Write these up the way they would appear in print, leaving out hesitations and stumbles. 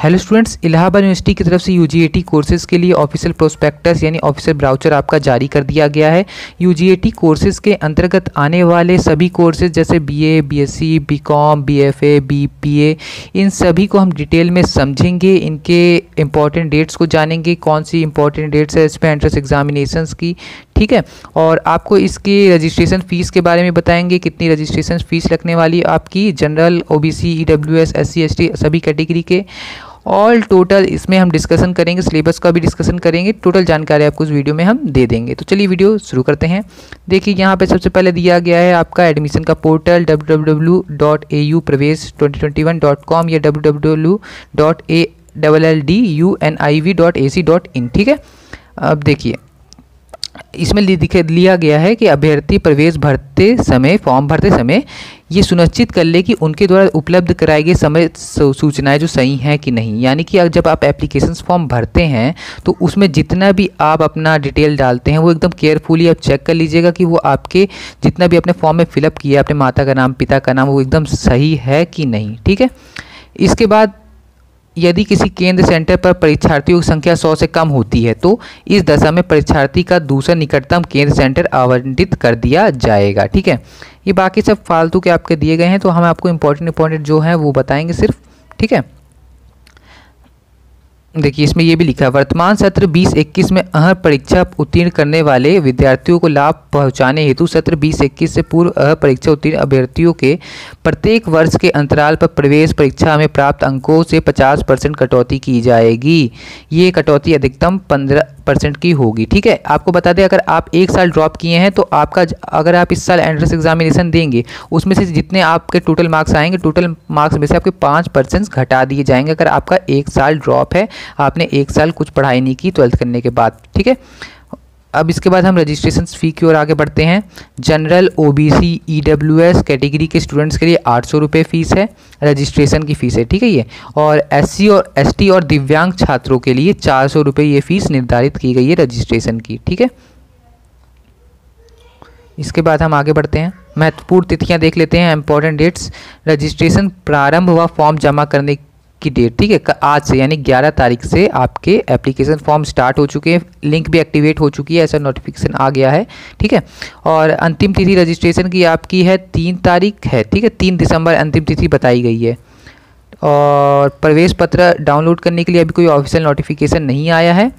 Hello students, Allahabad university की तरफ से यूजीएटी कोर्सेज़ के लिए ऑफिशियल प्रोस्पेक्टस यानी ऑफिशियल ब्राउचर आपका जारी कर दिया गया है। यूजीएटी कोर्सेज़ के अंतर्गत आने वाले सभी कोर्सेज़ जैसे BA, BSc, BCom, BFA, BPA, इन सभी को हम डिटेल में समझेंगे, इनके इंपॉर्टेंट डेट्स को जानेंगे, कौन सी इंपॉर्टेंट डेट्स है इसमें एंट्रेंस एग्जामिनेशंस की, ठीक है। और आपको इसकी रजिस्ट्रेशन फ़ीस के बारे में बताएंगे, कितनी रजिस्ट्रेशन फ़ीस लगने वाली आपकी general, OBC, EWS, SC, ST सभी कैटेगरी के ऑल टोटल इसमें हम डिस्कशन करेंगे, सिलेबस का भी डिस्कशन करेंगे, टोटल जानकारी आपको इस वीडियो में हम दे देंगे। तो चलिए वीडियो शुरू करते हैं। देखिए यहाँ पे सबसे पहले दिया गया है आपका एडमिशन का पोर्टल www.auppravesh2021.com या www.alllduniv.ac.in, ठीक है। अब देखिए इसमें लिया गया है कि अभ्यर्थी प्रवेश फॉर्म भरते समय ये सुनिश्चित कर ले कि उनके द्वारा उपलब्ध कराई गई समय सूचनाएं जो सही हैं कि नहीं। यानी कि जब आप एप्लीकेशन फॉर्म भरते हैं तो उसमें जितना भी आप अपना डिटेल डालते हैं वो एकदम केयरफुली आप चेक कर लीजिएगा कि वो आपके जितना भी अपने फॉर्म में फिलअप किया अपने माता का नाम, पिता का नाम, वो एकदम सही है कि नहीं, ठीक है। इसके बाद यदि किसी केंद्र सेंटर पर परीक्षार्थियों की संख्या 100 से कम होती है तो इस दशा में परीक्षार्थी का दूसरा निकटतम केंद्र सेंटर आवंटित कर दिया जाएगा, ठीक है। ये बाकी सब फालतू के आपके दिए गए हैं, तो हम आपको इंपॉर्टेंट जो हैं वो बताएंगे सिर्फ, ठीक है। देखिए इसमें ये भी लिखा है, वर्तमान सत्र 2021 में अहर परीक्षा उत्तीर्ण करने वाले विद्यार्थियों को लाभ पहुंचाने हेतु सत्र 2021 से पूर्व अहर परीक्षा उत्तीर्ण अभ्यर्थियों के प्रत्येक वर्ष के अंतराल पर प्रवेश परीक्षा में प्राप्त अंकों से 50% कटौती की जाएगी। ये कटौती अधिकतम 15% की होगी, ठीक है। आपको बता दें अगर आप एक साल ड्रॉप किए हैं तो आपका अगर आप इस साल एंट्रेंस एग्जामिनेशन देंगे उसमें से जितने आपके टोटल मार्क्स आएंगे, टोटल मार्क्स में से आपके 5% घटा दिए जाएंगे अगर आपका एक साल ड्रॉप है, आपने एक साल कुछ पढ़ाई नहीं की 12th करने के बाद, ठीक है। अब इसके बाद हम रजिस्ट्रेशन फ़ी की ओर आगे बढ़ते हैं। जनरल, ओबीसी, ईडब्ल्यूएस कैटेगरी के स्टूडेंट्स के लिए 800 रुपये फ़ीस है, रजिस्ट्रेशन की फ़ीस है, ठीक है ये। और एससी और एसटी और दिव्यांग छात्रों के लिए 400 रुपये ये फ़ीस निर्धारित की गई है रजिस्ट्रेशन की, ठीक है। इसके बाद हम आगे बढ़ते हैं, महत्वपूर्ण तिथियां देख लेते हैं, इंपॉर्टेंट डेट्स। रजिस्ट्रेशन प्रारंभ हुआ फॉर्म जमा करने की डेट, ठीक है, आज से यानी 11 तारीख से आपके एप्लीकेशन फॉर्म स्टार्ट हो चुके हैं, लिंक भी एक्टिवेट हो चुकी है, ऐसा नोटिफिकेशन आ गया है, ठीक है। और अंतिम तिथि रजिस्ट्रेशन की आपकी है 3 तारीख है, ठीक है, 3 दिसंबर अंतिम तिथि बताई गई है। और प्रवेश पत्र डाउनलोड करने के लिए अभी कोई ऑफिशियल नोटिफिकेशन नहीं आया है।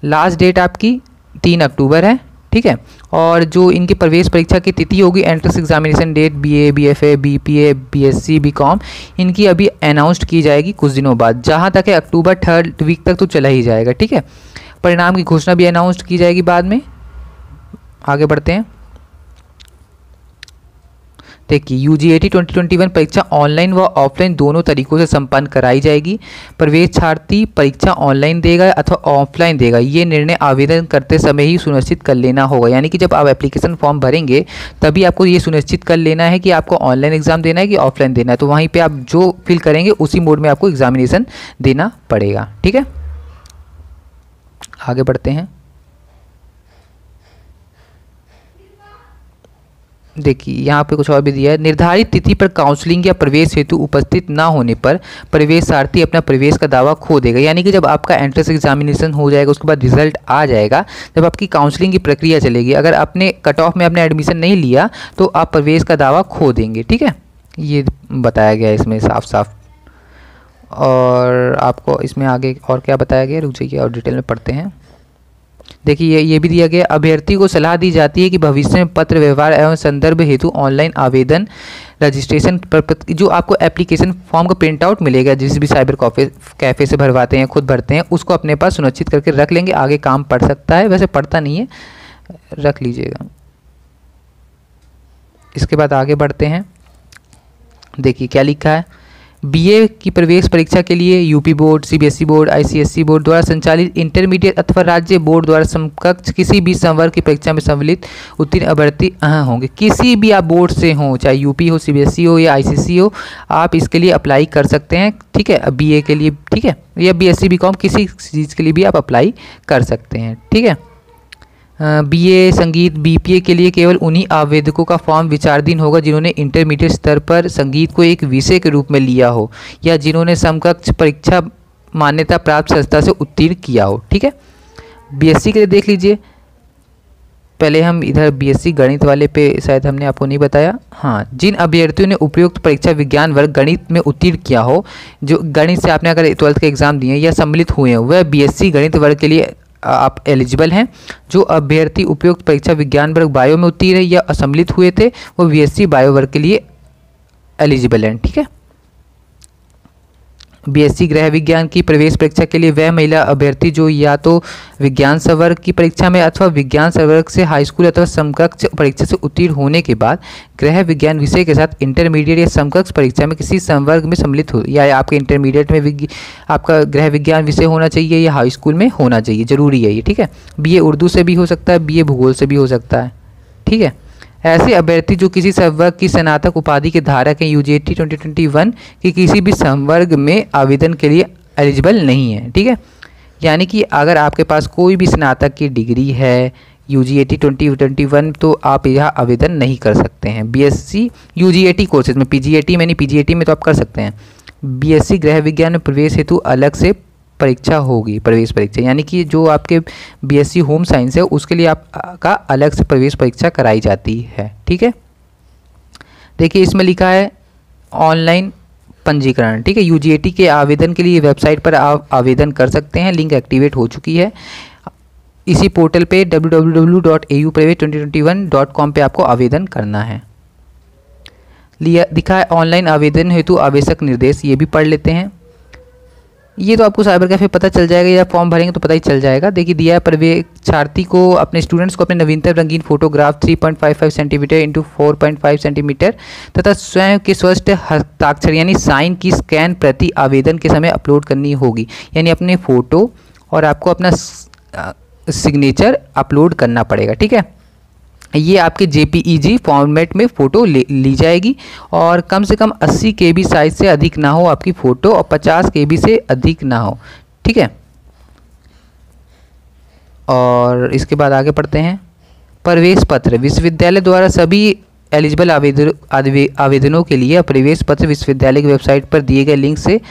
लास्ट डेट आपकी 3 अक्टूबर है, ठीक है। और जो इनकी प्रवेश परीक्षा की तिथि होगी, entrance examination date BA, BFA, BPA, BSc, BCom, इनकी अभी अनाउंस्ड की जाएगी कुछ दिनों बाद। जहां तक है अक्टूबर 3rd वीक तक तो चला ही जाएगा, ठीक है। परिणाम की घोषणा भी अनाउंस्ड की जाएगी बाद में। आगे बढ़ते हैं, देखिए यूजीएटी 2021 परीक्षा ऑनलाइन व ऑफलाइन दोनों तरीकों से संपन्न कराई जाएगी। प्रवेशार्थी परीक्षा ऑनलाइन देगा अथवा ऑफलाइन देगा, ये निर्णय आवेदन करते समय ही सुनिश्चित कर लेना होगा। यानी कि जब आप एप्लीकेशन फॉर्म भरेंगे तभी आपको ये सुनिश्चित कर लेना है कि आपको ऑनलाइन एग्जाम देना है कि ऑफलाइन देना है, तो वहीं पर आप जो फिल करेंगे उसी मोड में आपको एग्जामिनेशन देना पड़ेगा, ठीक है। आगे बढ़ते हैं, देखिए यहाँ पे कुछ और भी दिया है। निर्धारित तिथि पर काउंसलिंग या प्रवेश हेतु उपस्थित न होने पर प्रवेशार्थी अपना प्रवेश का दावा खो देगा। यानी कि जब आपका एंट्रेंस एग्जामिनेशन हो जाएगा उसके बाद रिजल्ट आ जाएगा, जब आपकी काउंसलिंग की प्रक्रिया चलेगी, अगर आपने कट ऑफ में अपने एडमिशन नहीं लिया तो आप प्रवेश का दावा खो देंगे, ठीक है। ये बताया गया है इसमें साफ साफ। और आपको इसमें आगे और क्या बताया गया, रुक जाइए और डिटेल में पढ़ते हैं। देखिए ये भी दिया गया, अभ्यर्थी को सलाह दी जाती है कि भविष्य में पत्र व्यवहार एवं संदर्भ हेतु ऑनलाइन आवेदन रजिस्ट्रेशन पर जो आपको एप्लीकेशन फॉर्म का प्रिंट आउट मिलेगा, जिस भी साइबर कैफ़े से भरवाते हैं, खुद भरते हैं, उसको अपने पास सुनिश्चित करके रख लेंगे, आगे काम पड़ सकता है, वैसे पड़ता नहीं है, रख लीजिएगा। इसके बाद आगे बढ़ते हैं, देखिए क्या लिखा है। बीए की प्रवेश परीक्षा के लिए UP board, CBSE board, ICSE board द्वारा संचालित इंटरमीडिएट अथवा राज्य बोर्ड द्वारा समकक्ष किसी भी संवर्ग की परीक्षा में सम्मिलित उत्तीर्ण अभ्यर्थी होंगे। किसी भी आप बोर्ड से हों, चाहे यूपी हो, सीबीएसई हो या आईसीएसई हो, आप इसके लिए अप्लाई कर सकते हैं, ठीक है, बीए के लिए, ठीक है, या बीएससी, बीकॉम, किसी चीज़ के लिए भी आप अप्लाई कर सकते हैं, ठीक है। बीए संगीत, बीपीए के लिए केवल उन्हीं आवेदकों का फॉर्म विचाराधीन होगा जिन्होंने इंटरमीडिएट स्तर पर संगीत को एक विषय के रूप में लिया हो या जिन्होंने समकक्ष परीक्षा मान्यता प्राप्त संस्था से उत्तीर्ण किया हो। ठीक है, बीएससी के लिए देख लीजिए, पहले हम इधर बीएससी गणित वाले पे शायद हमने आपको नहीं बताया। हाँ, जिन अभ्यर्थियों ने उपयुक्त परीक्षा विज्ञान वर्ग गणित में उत्तीर्ण किया हो, जो गणित से आपने अगर 12th का एग्जाम दिए या सम्मिलित हुए हैं, वह बीएससी गणित वर्ग के लिए आप एलिजिबल हैं। जो अभ्यर्थी उपयुक्त परीक्षा विज्ञान वर्ग बायो में उत्तीर्ण या असम्मिलित हुए थे, वो बीएससी बायो वर्ग के लिए एलिजिबल हैं। ठीक है, बीएससी गृह विज्ञान की प्रवेश परीक्षा के लिए वह महिला अभ्यर्थी जो या तो विज्ञान संवर्ग की परीक्षा में अथवा विज्ञान संवर्ग से हाई स्कूल अथवा समकक्ष परीक्षा से उत्तीर्ण होने के बाद गृह विज्ञान विषय के साथ इंटरमीडिएट या समकक्ष परीक्षा में किसी संवर्ग में सम्मिलित हो, या आपके इंटरमीडिएट में आपका गृह विज्ञान विषय होना चाहिए या हाई स्कूल में होना चाहिए, जरूरी है ये। ठीक है, बीए उर्दू से भी हो सकता है, बीए भूगोल से भी हो सकता है। ठीक है, ऐसे अभ्यर्थी जो किसी संवर्ग की स्नातक उपाधि के धारक हैं, यूजीएटी 2021 की किसी भी संवर्ग में आवेदन के लिए एलिजिबल नहीं है। ठीक है, यानी कि अगर आपके पास कोई भी स्नातक की डिग्री है यूजीएटी 2021, तो आप यह आवेदन नहीं कर सकते हैं बीएससी यूजीएटी कोर्सेज में। पीजीएटी में नहीं, पीजीएटी में तो आप कर सकते हैं। बीएससी गृह विज्ञान में प्रवेश हेतु अलग से परीक्षा होगी, प्रवेश परीक्षा, यानी कि जो आपके बीएससी होम साइंस है उसके लिए आपका अलग से प्रवेश परीक्षा कराई जाती है। ठीक है, देखिए इसमें लिखा है ऑनलाइन पंजीकरण। ठीक है, यूजीएटी के आवेदन के लिए वेबसाइट पर आप आवेदन कर सकते हैं, लिंक एक्टिवेट हो चुकी है। इसी पोर्टल पे www.auprivate2021.com पे आपको आवेदन करना है। दिखा है ऑनलाइन आवेदन हेतु आवश्यक निर्देश, ये भी पढ़ लेते हैं। ये तो आपको साइबर कैफे पता चल जाएगा, या फॉर्म भरेंगे तो पता ही चल जाएगा। देखिए दिया है, परीक्षार्थी को अपने स्टूडेंट्स को अपने नवीनतम रंगीन फोटोग्राफ 3.55 सेंटीमीटर इंटू 4.5 सेंटीमीटर तथा स्वयं के स्वस्थ हस्ताक्षर यानी साइन की स्कैन प्रति आवेदन के समय अपलोड करनी होगी। यानी अपने फ़ोटो और आपको अपना सिग्नेचर अपलोड करना पड़ेगा। ठीक है, ये आपके जेपीईजी फॉर्मेट में फ़ोटो ली जाएगी और कम से कम 80 KB साइज से अधिक ना हो आपकी फ़ोटो और 50 KB से अधिक ना हो। ठीक है, और इसके बाद आगे पढ़ते हैं। प्रवेश पत्र विश्वविद्यालय द्वारा सभी एलिजिबल आवेदनों के लिए प्रवेश पत्र विश्वविद्यालय की वेबसाइट पर दिए गए लिंक से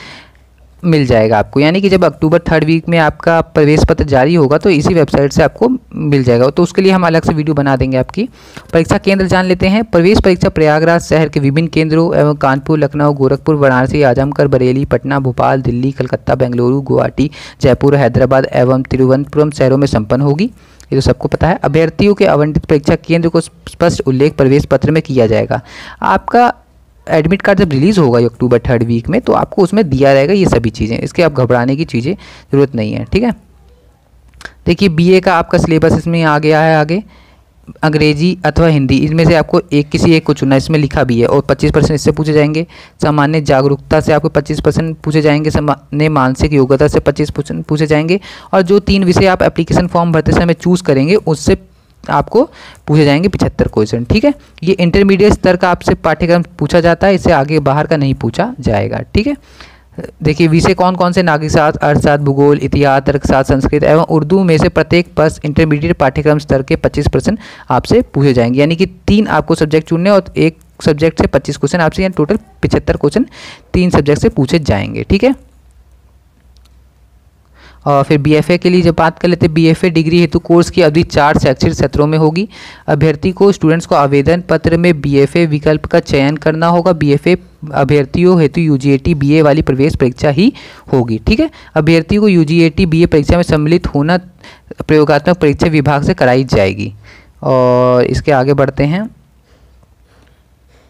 मिल जाएगा आपको। यानी कि जब अक्टूबर 3rd वीक में आपका प्रवेश पत्र जारी होगा तो इसी वेबसाइट से आपको मिल जाएगा, तो उसके लिए हम अलग से वीडियो बना देंगे। आपकी परीक्षा केंद्र जान लेते हैं। प्रवेश परीक्षा प्रयागराज शहर के विभिन्न केंद्रों एवं कानपुर, लखनऊ, गोरखपुर, वाराणसी, आजमगढ़, बरेली, पटना, भोपाल, दिल्ली, कलकत्ता, बेंगलुरु, गुवाहाटी, जयपुर, हैदराबाद एवं तिरुवनंतपुरम शहरों में संपन्न होगी। ये तो सबको पता है। अभ्यर्थियों के आवंटित परीक्षा केंद्र को स्पष्ट उल्लेख प्रवेश पत्र में किया जाएगा। आपका एडमिट कार्ड जब रिलीज़ होगा अक्टूबर 3rd वीक में, तो आपको उसमें दिया रहेगा ये सभी चीज़ें, इसके आप घबराने की चीज़ें ज़रूरत नहीं है। ठीक है, देखिए बीए का आपका सिलेबस इसमें आ गया है। आगे अंग्रेजी अथवा हिंदी, इसमें से आपको किसी एक को चुनना, इसमें लिखा भी है, और 25% इससे पूछे जाएंगे। सामान्य जागरूकता से आपको 25% पूछे जाएंगे। सामान्य मानसिक योग्यता से 25% पूछे जाएंगे। और जो 3 विषय आप एप्लीकेशन फॉर्म भरते समय चूज़ करेंगे उससे आपको पूछे जाएंगे 75 क्वेश्चन। ठीक है, ये इंटरमीडिएट स्तर का आपसे पाठ्यक्रम पूछा जाता है, इससे आगे बाहर का नहीं पूछा जाएगा। ठीक है, देखिए विषय कौन कौन से, नागरिक शास्त्र, अर्थशास्त्र, भूगोल, इतिहास, तर्कशास्त्र, संस्कृत एवं उर्दू में से प्रत्येक पर इंटरमीडिएट पाठ्यक्रम स्तर के 25% आपसे पूछे जाएंगे। यानी कि 3 आपको सब्जेक्ट चुनने और एक सब्जेक्ट से 25 क्वेश्चन आपसे, यानी टोटल 75 क्वेश्चन 3 सब्जेक्ट से पूछे जाएंगे। ठीक है, और फिर बीएफए के लिए जब बात कर लेते हैं, बीएफए डिग्री हेतु कोर्स की अवधि 4 शैक्षिक सत्रों में होगी। अभ्यर्थी को स्टूडेंट्स को आवेदन पत्र में बीएफए विकल्प का चयन करना होगा। बीएफए अभ्यर्थियों हेतु यूजीएटी बीए वाली प्रवेश परीक्षा ही होगी। ठीक है, अभ्यर्थी को यूजीएटी बीए परीक्षा में सम्मिलित होना प्रयोगात्मक परीक्षा विभाग से कराई जाएगी। और इसके आगे बढ़ते हैं।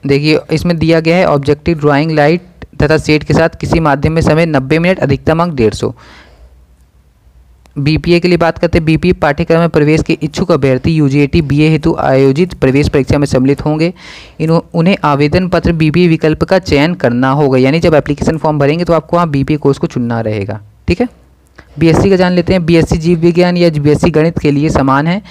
देखिए इसमें दिया गया है ऑब्जेक्टिव, ड्राइंग, लाइट तथा सेट के साथ किसी माध्यम में समय 90 मिनट, अधिकतम अंक 150। बीपीए के लिए बात करते हैं। बीपीए पाठ्यक्रम में प्रवेश के इच्छुक अभ्यर्थी यूजीएटी बीए हेतु आयोजित प्रवेश परीक्षा में सम्मिलित होंगे। उन्हें आवेदन पत्र बीपीए विकल्प का चयन करना होगा। यानी जब एप्लीकेशन फॉर्म भरेंगे तो आपको वहाँ बीपीए कोर्स को चुनना रहेगा। ठीक है, बीएससी का जान लेते हैं। बीएससी जीव विज्ञान या बीएससी गणित के लिए समान है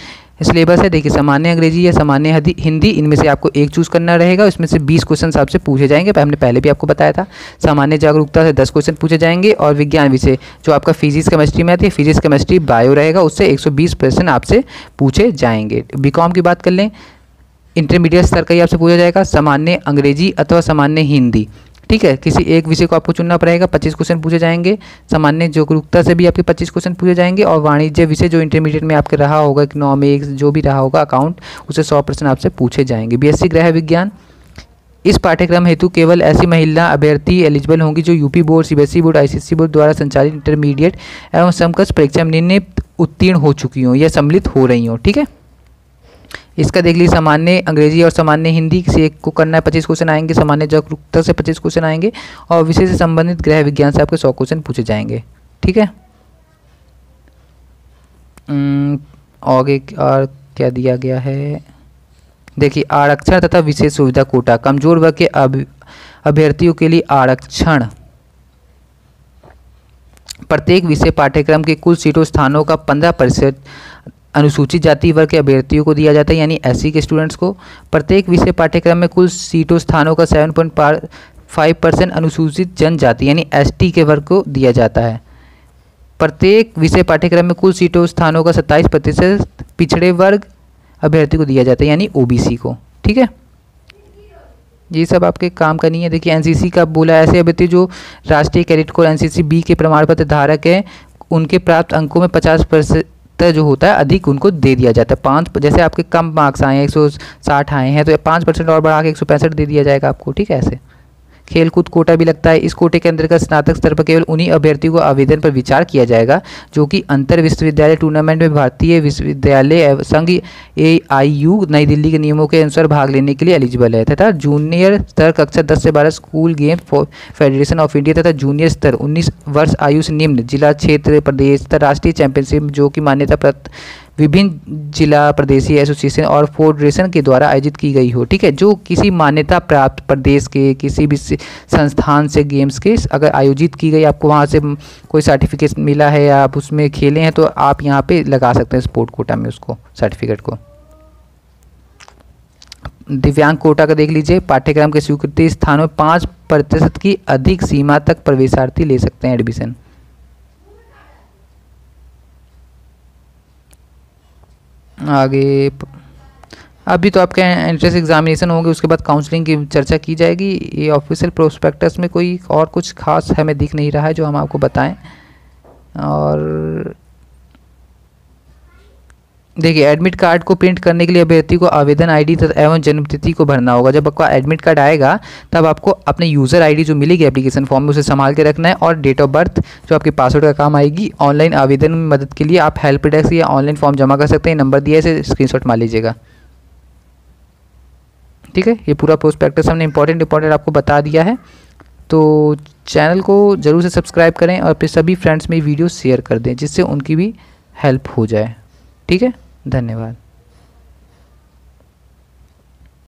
सिलेबस है। देखिए सामान्य अंग्रेजी या सामान्य हिंदी, इनमें से आपको एक चूज़ करना रहेगा। इसमें से 20 क्वेश्चन आपसे पूछे जाएंगे, हमने पहले भी आपको बताया था। सामान्य जागरूकता से 10 क्वेश्चन पूछे जाएंगे और विज्ञान विषय जो आपका फिजिक्स केमिस्ट्री में आती है, फिजिक्स केमिस्ट्री बायो रहेगा, उससे 120 प्रश्न आपसे पूछे जाएंगे। बीकॉम की बात कर लें, इंटरमीडिएट स्तर का ही आपसे पूछा जाएगा। सामान्य अंग्रेजी अथवा सामान्य हिंदी, ठीक है। किसी एक विषय को आपको चुनना पड़ेगा, 25 क्वेश्चन पूछे जाएंगे। सामान्य जागरूकता से भी आपके 25 क्वेश्चन पूछे जाएंगे, और वाणिज्य विषय जो इंटरमीडिएट में आपके रहा होगा, इकोनॉमिक्स जो भी रहा होगा, अकाउंट, उसे 100% आपसे पूछे जाएंगे। बीएससी गृह विज्ञान, इस पाठ्यक्रम हेतु केवल ऐसी महिला अभ्यर्थी एलिजिबल होंगी जो UP board, CBSE board, ICSE board द्वारा संचालित इंटरमीडिएट एवं समकक्ष परीक्षा में निम्नलिखित उत्तीर्ण हो चुकी हों या सम्मिलित हो रही हों। ठीक है। इसका देख लीजिए, सामान्य अंग्रेजी और सामान्य हिंदी किसी एक को करना है, 25 क्वेश्चन आएंगे। सामान्य जागरूकता से 25 क्वेश्चन आएंगे, और विषय से संबंधित गृह विज्ञान से आपके 100 क्वेश्चन पूछे जाएंगे। ठीक है। आगे और क्या दिया गया है, देखिए, आरक्षण तथा विशेष सुविधा कोटा, कमजोर वर्ग के अभ्यर्थियों के लिए आरक्षण। प्रत्येक विषय पाठ्यक्रम के कुल सीटों स्थानों का 15% अनुसूचित जाति वर्ग के अभ्यर्थियों को दिया जाता है, यानी एससी के स्टूडेंट्स को। प्रत्येक विषय पाठ्यक्रम में कुल सीटों स्थानों का 7.5% अनुसूचित जनजाति यानी एसटी के वर्ग को दिया जाता है। प्रत्येक विषय पाठ्यक्रम में कुल सीटों स्थानों का 27% पिछड़े वर्ग अभ्यर्थी को दिया जाता है, यानी ओबीसी को। ठीक है। ये सब आपके काम का नहीं है। देखिए, एनसीसी का बोला, ऐसे अभ्यर्थी जो राष्ट्रीय कैडेट कोर एनसीसी बी के प्रमाण पत्र धारक हैं, उनके प्राप्त अंकों में 50% जो होता है अधिक उनको दे दिया जाता है। 5, जैसे आपके कम मार्क्स आए हैं, 160 आए हैं, तो 5% और बढ़ा के 165 दे दिया जाएगा आपको। ठीक है। ऐसे खेलकूद कोटा भी लगता है। इस कोटे के अंतर्गत स्नातक स्तर पर केवल उन्हीं अभ्यर्थियों को आवेदन पर विचार किया जाएगा जो कि अंतर विश्वविद्यालय टूर्नामेंट में भारतीय विश्वविद्यालय संघ AIU नई दिल्ली के नियमों के अनुसार भाग लेने के लिए एलिजिबल है, तथा जूनियर स्तर कक्षा 10 से 12 school game federation of India तथा जूनियर स्तर 19 वर्ष आयु से निम्न जिला, क्षेत्र, प्रदेश तथा राष्ट्रीय चैंपियनशिप जो कि मान्यता प्राप्त विभिन्न जिला, प्रदेशीय एसोसिएशन और फेडरेशन के द्वारा आयोजित की गई हो। ठीक है। जो किसी मान्यता प्राप्त प्रदेश के किसी भी संस्थान से गेम्स के अगर आयोजित की गई, आपको वहाँ से कोई सर्टिफिकेट मिला है या आप उसमें खेले हैं, तो आप यहाँ पे लगा सकते हैं स्पोर्ट कोटा में उसको, सर्टिफिकेट को। दिव्यांग कोटा का देख लीजिए, पाठ्यक्रम के स्वीकृति स्थानों में 5% की अधिक सीमा तक प्रवेशार्थी ले सकते हैं एडमिशन। आगे अभी तो आपके एंट्रेंस एग्जामिनेशन होंगे, उसके बाद काउंसलिंग की चर्चा की जाएगी। ये ऑफिशियल प्रोस्पेक्टस में कोई और कुछ खास हमें दिख नहीं रहा है जो हम आपको बताएं। और देखिए, एडमिट कार्ड को प्रिंट करने के लिए अभ्यर्थी को आवेदन आईडी तथा एवं जन्मतिथि को भरना होगा। जब आपका एडमिट कार्ड आएगा तब आपको अपने यूज़र आईडी जो मिलेगी एप्लीकेशन फॉर्म में, उसे संभाल के रखना है, और डेट ऑफ बर्थ जो आपके पासवर्ड का काम आएगी। ऑनलाइन आवेदन में मदद के लिए आप हेल्प डेस्क या ऑनलाइन फॉर्म जमा कर सकते हैं। नंबर दिया है, इसे स्क्रीनशॉट मार लीजिएगा। ठीक है। ये पूरा प्रोस्पेक्टस हमने इंपॉर्टेंट आपको बता दिया है। तो चैनल को ज़रूर से सब्सक्राइब करें और अपने सभी फ्रेंड्स में वीडियो शेयर कर दें, जिससे उनकी भी हेल्प हो जाए। ठीक है। धन्यवाद।